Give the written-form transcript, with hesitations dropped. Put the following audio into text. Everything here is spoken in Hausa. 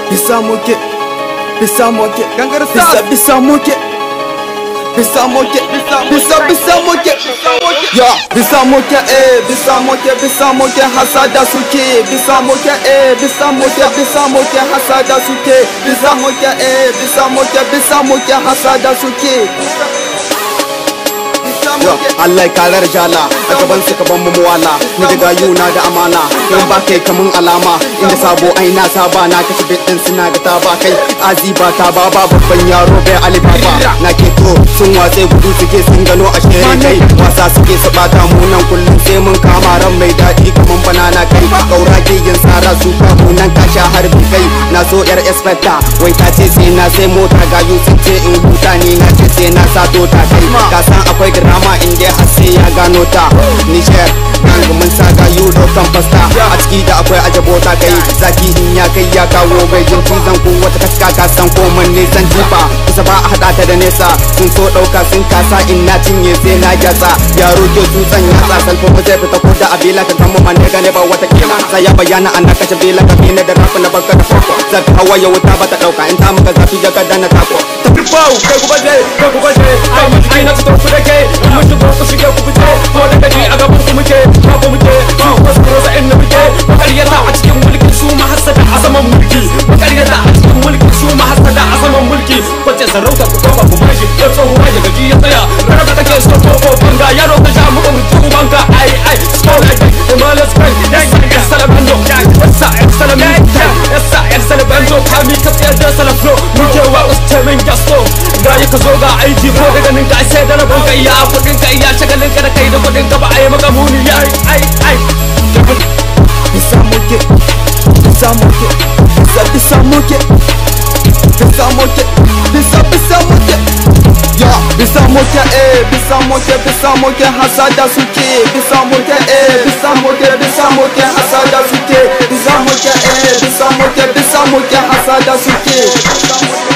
Bisa moke, bisa moke, bisa moke, bisa moke, bisa moke, ya bisa moke, bisa moke, hasada suke, bisa moke, bisa moke, hasada suke, bisa moke, bisa moke, hasada suke. Allah kalar jala a gaban su kaban mu wala ni daga yuna da amana in ba kai kamun alama inda sabo aina saba na kace bidin suna ga ta ba kai aziba ta ba babban yaro bai alibaba na ke to sun watse gudu suke sun gano a shere kai wasa suke su bata mu nan kullun sai mun kama ran mai dadi kaman banana kai kaura ke yin sara su ka mu nan ka sha harbi kai na so yar expecta wai ta ce sai na sai mota ga yu sun ce in huta ni na ce sai na sato ta kai ka san akwai drama inda hasse ya gano ta Niger nan mun saga euro kan fasta a ciki da akwai ajabota kai zaki in ya kai ya kawo bai jin tuzan ko wata kaska ka san ko man ne san jifa kusa ba a hada ta da nesa sun so dauka sun kasa in na cinye sai na gyatsa yaro ke tutsan yatsa salfo ba zai fita ko da abila ka kan mu man ne gane ba wata kila sai ya bayyana an naka ce bela ka ne da rafa na banka da farko zaka hawa ya wuta ba ta dauka in ta maka zafi ya gadda na tako tafi bau kai ku baje ai mun ai na tsoro ku da kai mun shigo ku shige ku fice ko da kaji a gaban ku muke ba ku muke ba ku tsoro sa inda muke makariyata a cikin mulkin su ma hasada a zaman mulki makariyata a cikin mulkin su ma hasada a zaman mulki kwace sarauta ku koma ku bashi ya tsoho ya gaji ya tsaya rarraba take so ko banga yaro ta sha muku mutu banka ai so like Himalayas friend yes salamando yes salamando kami ka tsaya da salaflo muke wa ustamin gasto gaya ka zo ga aiki ko daga nan ka sai da rabon ka iya kudin ka iya shagalin ka da kai da kudin ka ba ai maka muni ai bisa moke bisa moke bisa moke bisa moke bisa moke ya bisa moke bisa moke hasada suke bisa moke bisa moke hasada suke bisa moke bisa moke hasada suke